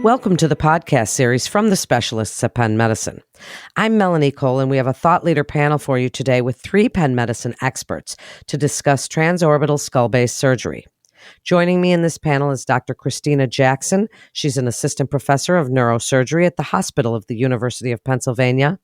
Welcome to the podcast series from the specialists at Penn Medicine. I'm Melanie Cole, and we have a thought leader panel for you today with 3 Penn Medicine experts to discuss transorbital skull-base surgery. Joining me in this panel is Dr. Christina Jackson. She's an assistant professor of neurosurgery at the Hospital of the University of Pennsylvania.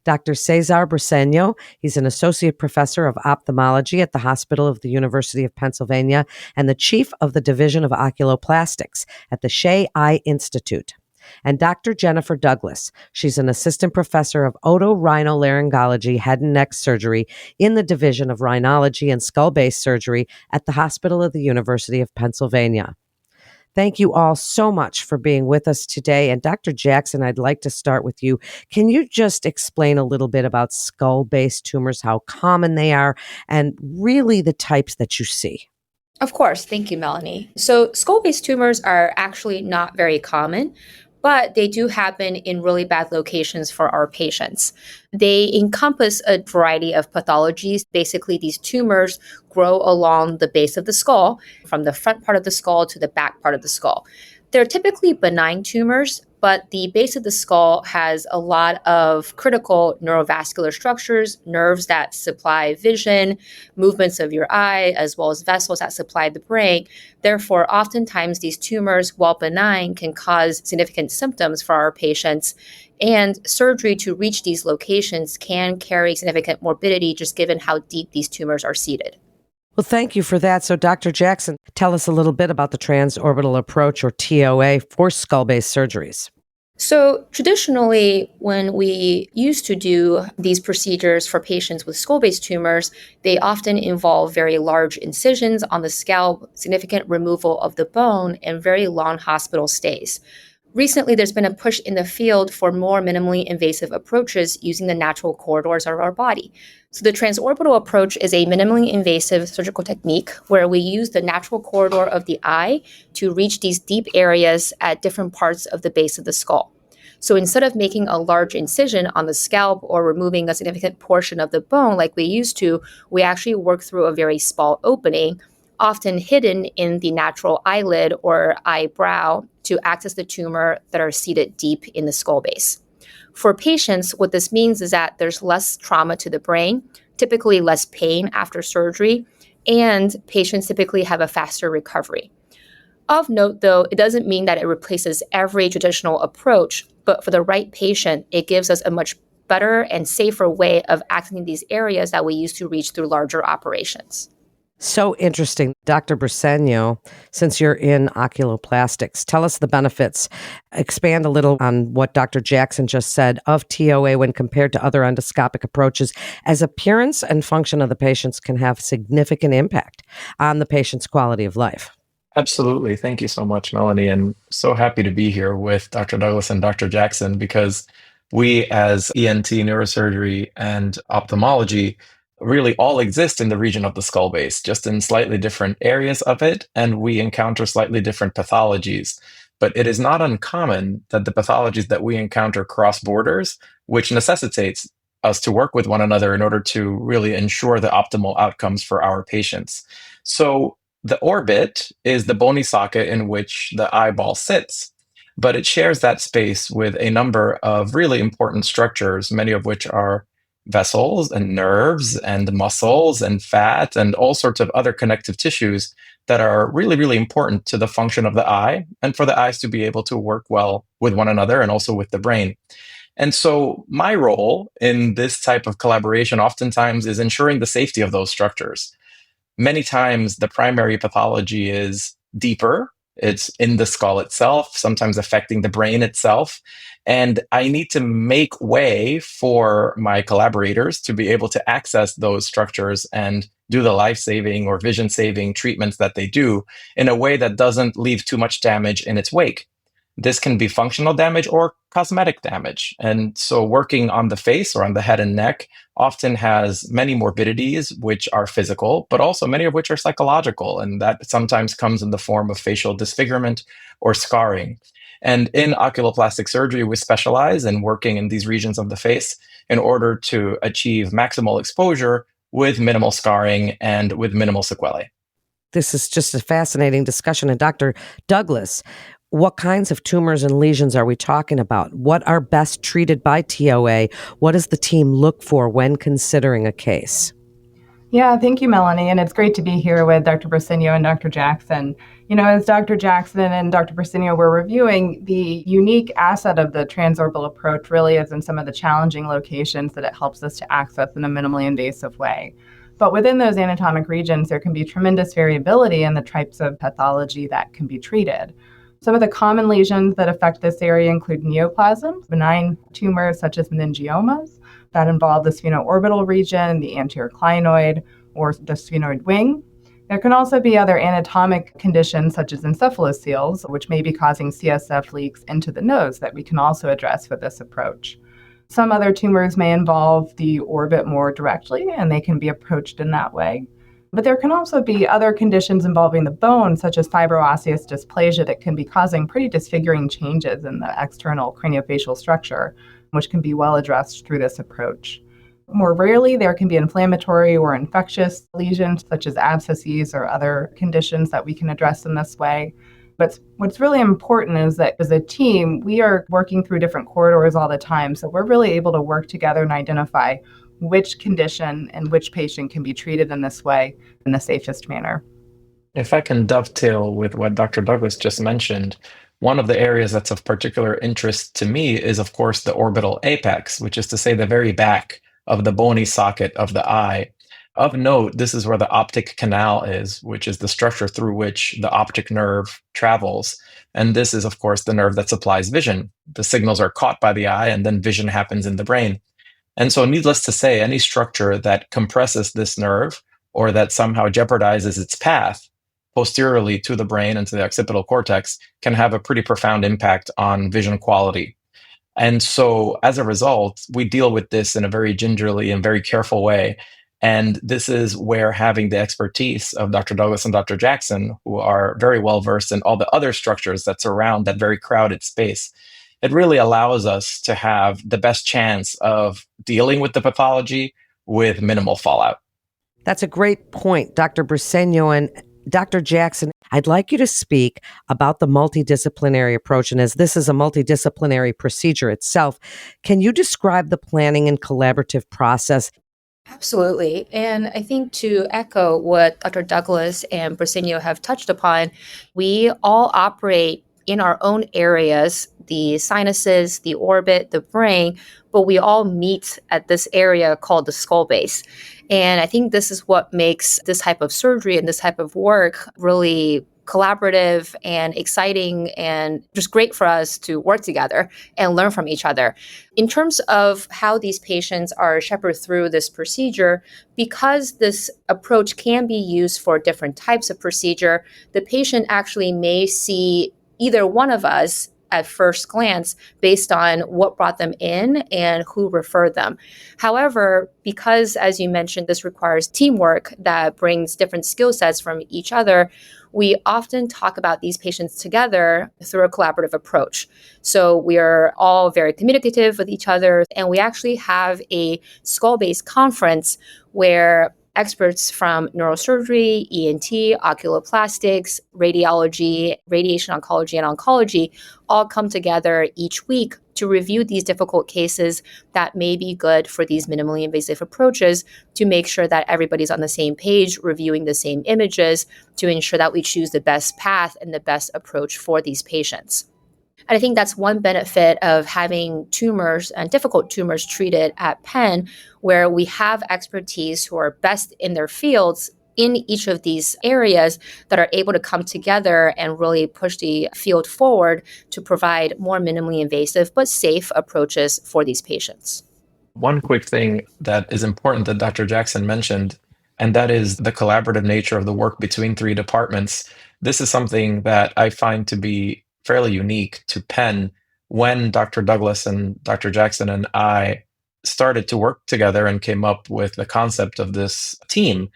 Dr. César Briceño, he's an associate professor of ophthalmology at the Hospital of the University of Pennsylvania and the chief of the Division of Oculoplastics at the Shea Eye Institute. And Dr. Jennifer Douglas, she's an assistant professor of otorhinolaryngology, head and neck surgery in the Division of Rhinology and Skull-Base Surgery at the Hospital of the University of Pennsylvania. Thank you all so much for being with us today. And Dr. Jackson, I'd like to start with you. Can you just explain a little bit about skull-base tumors, how common they are, and really the types that you see? Of course. Thank you, Melanie. So skull-base tumors are actually not very common, but they do happen in really bad locations for our patients. They encompass a variety of pathologies. Basically, these tumors grow along the base of the skull, from the front part of the skull to the back part of the skull. They're typically benign tumors, but the base of the skull has a lot of critical neurovascular structures, nerves that supply vision, movements of your eye, as well as vessels that supply the brain. Therefore, oftentimes these tumors, while benign, can cause significant symptoms for our patients. And surgery to reach these locations can carry significant morbidity, just given how deep these tumors are seated. Well, thank you for that. So, Dr. Jackson, tell us a little bit about the transorbital approach, or TOA, for skull-base surgeries. So traditionally, when we used to do these procedures for patients with skull-base tumors, they often involve very large incisions on the scalp, significant removal of the bone, and very long hospital stays. Recently, there's been a push in the field for more minimally invasive approaches using the natural corridors of our body. So the transorbital approach is a minimally invasive surgical technique where we use the natural corridor of the eye to reach these deep areas at different parts of the base of the skull. So instead of making a large incision on the scalp or removing a significant portion of the bone like we used to, we actually work through a very small opening, often hidden in the natural eyelid or eyebrow, to access the tumor that are seated deep in the skull base. For patients, what this means is that there's less trauma to the brain, typically less pain after surgery, and patients typically have a faster recovery. Of note, though, it doesn't mean that it replaces every traditional approach, but for the right patient, it gives us a much better and safer way of accessing these areas that we used to reach through larger operations. So interesting. Dr. Briceño, since you're in oculoplastics, tell us the benefits. Expand a little on what Dr. Jackson just said of TOA when compared to other endoscopic approaches, as appearance and function of the patients can have significant impact on the patient's quality of life. Absolutely. Thank you so much, Melanie. And so happy to be here with Dr. Douglas and Dr. Jackson, because we as ENT, neurosurgery, and ophthalmology really all exist in the region of the skull base, just in slightly different areas of it, and we encounter slightly different pathologies. But it is not uncommon that the pathologies that we encounter cross borders, which necessitates us to work with one another in order to really ensure the optimal outcomes for our patients. So the orbit is the bony socket in which the eyeball sits, but it shares that space with a number of really important structures, many of which are vessels and nerves and muscles and fat and all sorts of other connective tissues that are really, really important to the function of the eye and for the eyes to be able to work well with one another and also with the brain. And so my role in this type of collaboration oftentimes is ensuring the safety of those structures. Many times the primary pathology is deeper. It's in the skull itself, sometimes affecting the brain itself. And I need to make way for my collaborators to be able to access those structures and do the life-saving or vision-saving treatments that they do in a way that doesn't leave too much damage in its wake. This can be functional damage or cosmetic damage. And so working on the face or on the head and neck often has many morbidities, which are physical, but also many of which are psychological. And that sometimes comes in the form of facial disfigurement or scarring. And in oculoplastic surgery, we specialize in working in these regions of the face in order to achieve maximal exposure with minimal scarring and with minimal sequelae. This is just a fascinating discussion. And Dr. Douglas, What kinds of tumors and lesions are we talking about? What are best treated by TOA? What does the team look for when considering a case? Yeah, thank you, Melanie. And it's great to be here with Dr. Briceño and Dr. Jackson. As Dr. Jackson and Dr. Briceño were reviewing, the unique asset of the transorbital approach really is in some of the challenging locations that it helps us to access in a minimally invasive way. But within those anatomic regions, there can be tremendous variability in the types of pathology that can be treated. Some of the common lesions that affect this area include neoplasms, benign tumors such as meningiomas, that involve the sphenoorbital region, the anterior clinoid, or the sphenoid wing. There can also be other anatomic conditions such as encephaloceles, which may be causing CSF leaks into the nose that we can also address with this approach. Some other tumors may involve the orbit more directly, and they can be approached in that way. But there can also be other conditions involving the bone, such as fibroosseous dysplasia, that can be causing pretty disfiguring changes in the external craniofacial structure, which can be well addressed through this approach. More rarely, there can be inflammatory or infectious lesions, such as abscesses or other conditions that we can address in this way. But what's really important is that as a team, we are working through different corridors all the time. So we're really able to work together and identify which condition and which patient can be treated in this way in the safest manner. If I can dovetail with what Dr. Douglas just mentioned, one of the areas that's of particular interest to me is, of course, the orbital apex, which is to say the very back of the bony socket of the eye. Of note, this is where the optic canal is, which is the structure through which the optic nerve travels. And this is, of course, the nerve that supplies vision. The signals are caught by the eye, and then vision happens in the brain. And so, needless to say, any structure that compresses this nerve or that somehow jeopardizes its path posteriorly to the brain and to the occipital cortex can have a pretty profound impact on vision quality. And so, as a result, we deal with this in a very gingerly and very careful way. And this is where having the expertise of Dr. Douglas and Dr. Jackson, who are very well versed in all the other structures that surround that very crowded space, it really allows us to have the best chance of dealing with the pathology with minimal fallout. That's a great point, Dr. Briceño and Dr. Jackson. I'd like you to speak about the multidisciplinary approach. And as this is a multidisciplinary procedure itself, can you describe the planning and collaborative process? Absolutely. And I think to echo what Dr. Douglas and Briceño have touched upon, we all operate in our own areas, the sinuses, the orbit, the brain, but we all meet at this area called the skull base. And I think this is what makes this type of surgery and this type of work really collaborative and exciting and just great for us to work together and learn from each other. In terms of how these patients are shepherded through this procedure, because this approach can be used for different types of procedure, the patient actually may see either one of us at first glance based on what brought them in and who referred them. However, because, as you mentioned, this requires teamwork that brings different skill sets from each other, we often talk about these patients together through a collaborative approach. So we are all very communicative with each other, and we actually have a skull-based conference where experts from neurosurgery, ENT, oculoplastics, radiology, radiation oncology, and oncology all come together each week to review these difficult cases that may be good for these minimally invasive approaches to make sure that everybody's on the same page, reviewing the same images to ensure that we choose the best path and the best approach for these patients. And I think that's one benefit of having tumors and difficult tumors treated at Penn, where we have expertise who are best in their fields in each of these areas that are able to come together and really push the field forward to provide more minimally invasive but safe approaches for these patients. One quick thing that is important that Dr. Jackson mentioned, and that is the collaborative nature of the work between three departments. This is something that I find to be fairly unique to Penn. When Dr. Douglas and Dr. Jackson and I started to work together and came up with the concept of this team,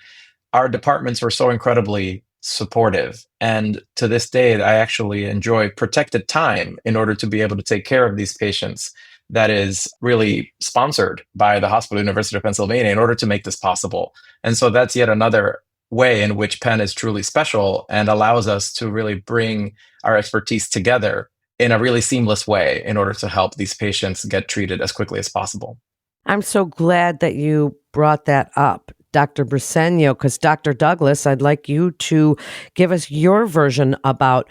our departments were so incredibly supportive. And to this day, I actually enjoy protected time in order to be able to take care of these patients. That is really sponsored by the Hospital University of Pennsylvania in order to make this possible. And so that's yet another way in which Penn is truly special and allows us to really bring our expertise together in a really seamless way in order to help these patients get treated as quickly as possible. I'm so glad that you brought that up, Dr. Briceño, because Dr. Douglas, I'd like you to give us your version about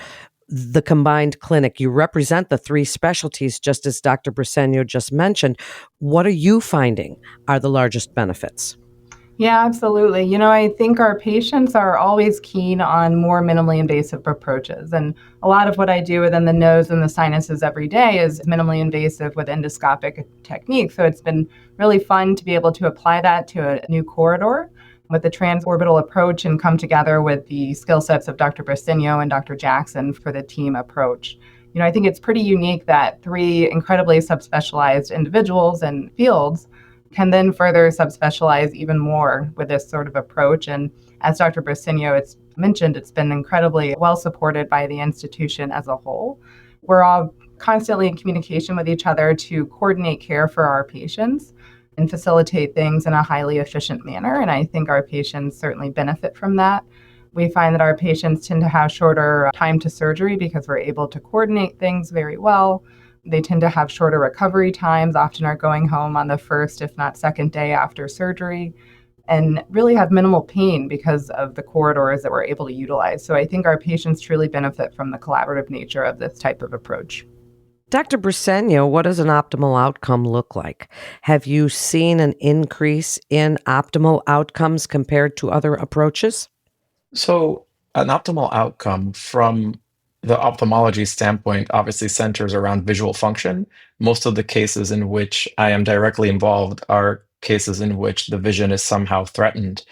the combined clinic. You represent the three specialties, just as Dr. Briceño just mentioned. What are you finding are the largest benefits? Yeah, absolutely. I think our patients are always keen on more minimally invasive approaches. And a lot of what I do within the nose and the sinuses every day is minimally invasive with endoscopic techniques. So it's been really fun to be able to apply that to a new corridor with the transorbital approach and come together with the skill sets of Dr. Briceño and Dr. Jackson for the team approach. I think it's pretty unique that three incredibly subspecialized individuals and fields can then further subspecialize even more with this sort of approach. And as Dr. Briceño it's mentioned, it's been incredibly well supported by the institution as a whole. We're all constantly in communication with each other to coordinate care for our patients and facilitate things in a highly efficient manner. And I think our patients certainly benefit from that. We find that our patients tend to have shorter time to surgery because we're able to coordinate things very well. They tend to have shorter recovery times, often are going home on the first, if not second day after surgery, and really have minimal pain because of the corridors that we're able to utilize. So I think our patients truly benefit from the collaborative nature of this type of approach. Dr. Briceño, what does an optimal outcome look like? Have you seen an increase in optimal outcomes compared to other approaches? So, an optimal outcome from the ophthalmology standpoint obviously centers around visual function. Most of the cases in which I am directly involved are cases in which the vision is somehow threatened.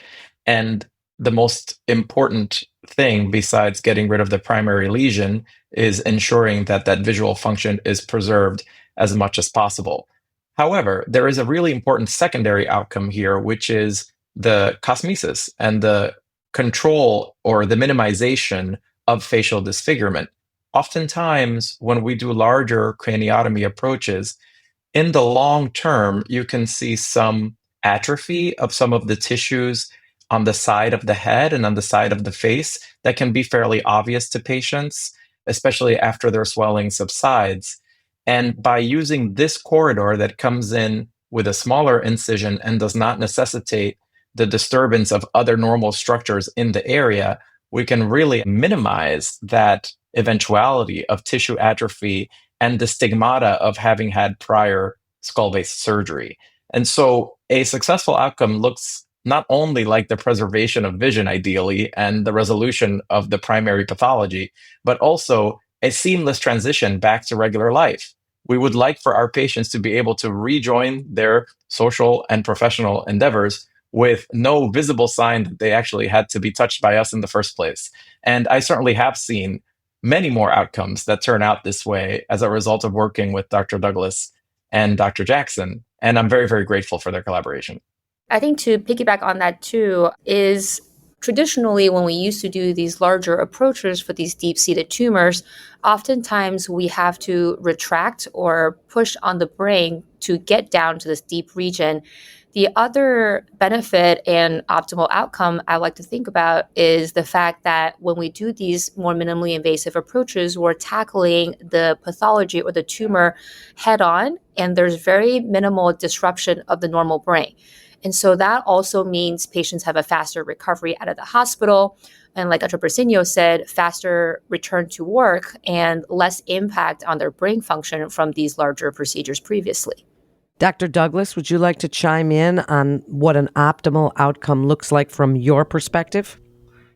And the most important thing, besides getting rid of the primary lesion, is ensuring that that visual function is preserved as much as possible. However, there is a really important secondary outcome here, which is the cosmesis and the control or the minimization of facial disfigurement. Oftentimes, when we do larger craniotomy approaches, in the long term, you can see some atrophy of some of the tissues on the side of the head and on the side of the face that can be fairly obvious to patients, especially after their swelling subsides. And by using this corridor that comes in with a smaller incision and does not necessitate the disturbance of other normal structures in the area, we can really minimize that eventuality of tissue atrophy and the stigmata of having had prior skull-based surgery. And so a successful outcome looks not only like the preservation of vision, ideally, and the resolution of the primary pathology, but also a seamless transition back to regular life. We would like for our patients to be able to rejoin their social and professional endeavors with no visible sign that they actually had to be touched by us in the first place. And I certainly have seen many more outcomes that turn out this way as a result of working with Dr. Douglas and Dr. Jackson. And I'm very, very grateful for their collaboration. I think to piggyback on that too is traditionally when we used to do these larger approaches for these deep-seated tumors, oftentimes we have to retract or push on the brain to get down to this deep region. The other benefit and optimal outcome I like to think about is the fact that when we do these more minimally invasive approaches, we're tackling the pathology or the tumor head on, and there's very minimal disruption of the normal brain. And so that also means patients have a faster recovery out of the hospital. And like Dr. Briceño said, faster return to work and less impact on their brain function from these larger procedures previously. Dr. Douglas, would you like to chime in on what an optimal outcome looks like from your perspective?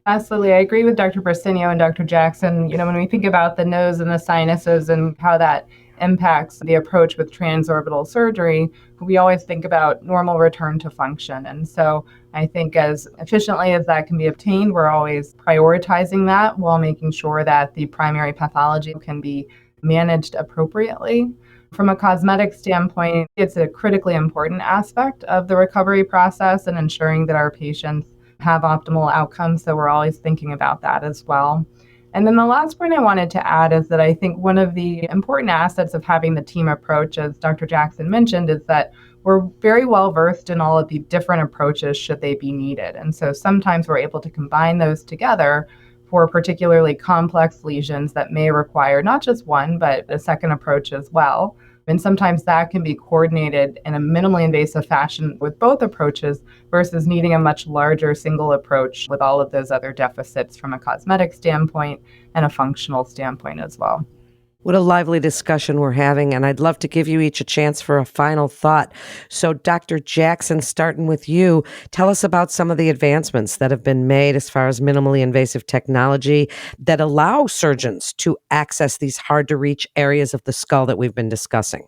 Absolutely. I agree with Dr. Briceño and Dr. Jackson. When we think about the nose and the sinuses and how that impacts the approach with transorbital surgery, we always think about normal return to function. And so I think as efficiently as that can be obtained, we're always prioritizing that while making sure that the primary pathology can be managed appropriately. From a cosmetic standpoint, it's a critically important aspect of the recovery process and ensuring that our patients have optimal outcomes. So we're always thinking about that as well. And then the last point I wanted to add is that I think one of the important assets of having the team approach, as Dr. Jackson mentioned, is that we're very well versed in all of the different approaches should they be needed. And so sometimes we're able to combine those together for particularly complex lesions that may require not just one, but a second approach as well. And sometimes that can be coordinated in a minimally invasive fashion with both approaches versus needing a much larger single approach with all of those other deficits from a cosmetic standpoint and a functional standpoint as well. What a lively discussion we're having, and I'd love to give you each a chance for a final thought. So, Dr. Jackson, starting with you, tell us about some of the advancements that have been made as far as minimally invasive technology that allow surgeons to access these hard-to-reach areas of the skull that we've been discussing.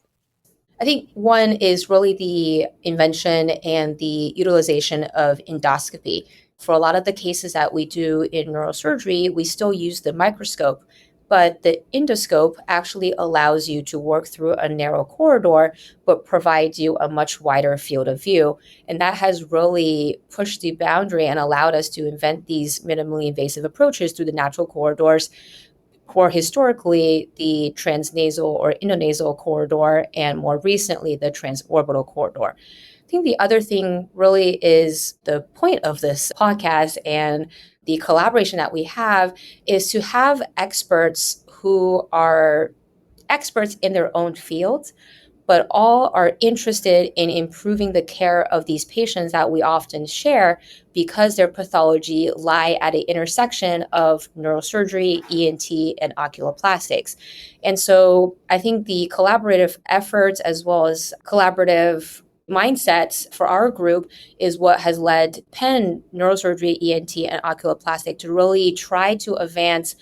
I think one is really the invention and the utilization of endoscopy. For a lot of the cases that we do in neurosurgery, we still use the microscope, but the endoscope actually allows you to work through a narrow corridor, but provides you a much wider field of view. And that has really pushed the boundary and allowed us to invent these minimally invasive approaches through the natural corridors, or historically the transnasal or intranasal corridor, and more recently the transorbital corridor. I think the other thing really is the point of this podcast and the collaboration that we have is to have experts who are experts in their own fields, but all are interested in improving the care of these patients that we often share because their pathology lie at an intersection of neurosurgery, ENT, and oculoplastics. And so I think the collaborative efforts as well as collaborative mindsets for our group is what has led Penn Neurosurgery, ENT, and oculoplastic to really try to advance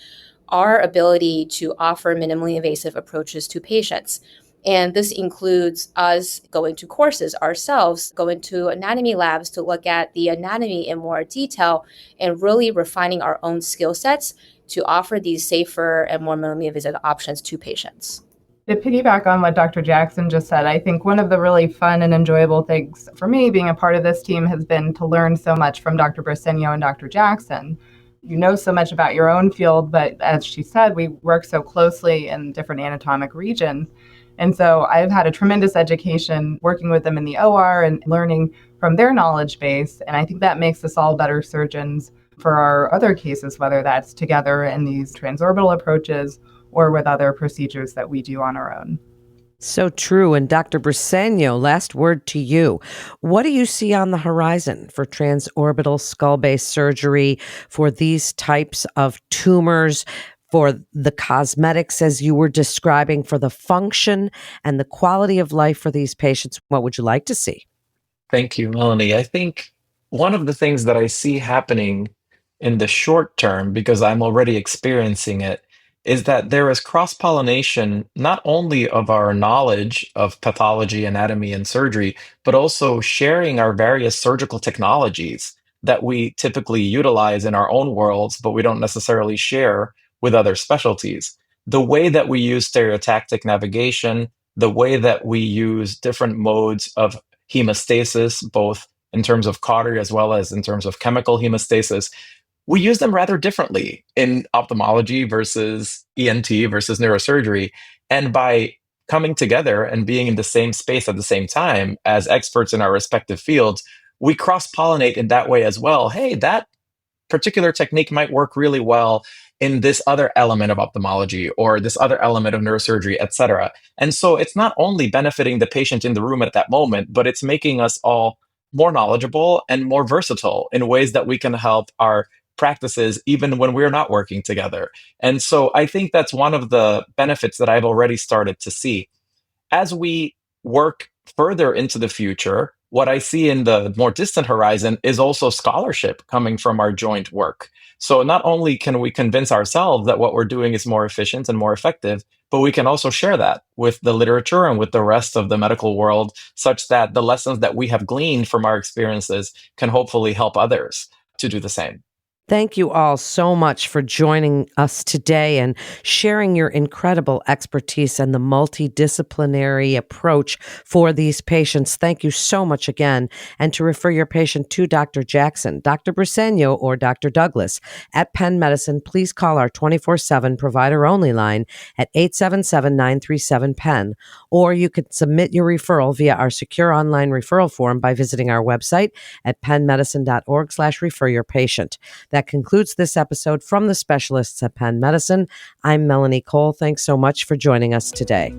our ability to offer minimally invasive approaches to patients. And this includes us going to courses ourselves, going to anatomy labs to look at the anatomy in more detail, and really refining our own skill sets to offer these safer and more minimally invasive options to patients. To piggyback on what Dr. Jackson just said, I think one of the really fun and enjoyable things for me being a part of this team has been to learn so much from Dr. Briceño and Dr. Jackson. You know so much about your own field, but as she said, we work so closely in different anatomic regions. And so I've had a tremendous education working with them in the OR and learning from their knowledge base. And I think that makes us all better surgeons for our other cases, whether that's together in these transorbital approaches or with other procedures that we do on our own. So true. And Dr. Briceño, last word to you. What do you see on the horizon for transorbital skull-based surgery for these types of tumors, for the cosmetics, as you were describing, for the function and the quality of life for these patients? What would you like to see? Thank you, Melanie. I think one of the things that I see happening in the short term, because I'm already experiencing it, is that there is cross-pollination not only of our knowledge of pathology, anatomy, and surgery, but also sharing our various surgical technologies that we typically utilize in our own worlds, but we don't necessarily share with other specialties. The way that we use stereotactic navigation, the way that we use different modes of hemostasis, both in terms of cautery as well as in terms of chemical hemostasis, we use them rather differently in ophthalmology versus ENT versus neurosurgery. And by coming together and being in the same space at the same time as experts in our respective fields, we cross-pollinate in that way as well. Hey, that particular technique might work really well in this other element of ophthalmology or this other element of neurosurgery, et cetera. And so it's not only benefiting the patient in the room at that moment, but it's making us all more knowledgeable and more versatile in ways that we can help our practices even when we're not working together. And so I think that's one of the benefits that I've already started to see. As we work further into the future, what I see in the more distant horizon is also scholarship coming from our joint work. So not only can we convince ourselves that what we're doing is more efficient and more effective, but we can also share that with the literature and with the rest of the medical world, such that the lessons that we have gleaned from our experiences can hopefully help others to do the same. Thank you all so much for joining us today and sharing your incredible expertise and the multidisciplinary approach for these patients. Thank you so much again. And to refer your patient to Dr. Jackson, Dr. Briceño, or Dr. Douglas at Penn Medicine, please call our 24/7 provider-only line at 877-937-PENN, or you can submit your referral via our secure online referral form by visiting our website at pennmedicine.org/refer-your-patient. That concludes this episode from the specialists at Penn Medicine. I'm Melanie Cole. Thanks so much for joining us today.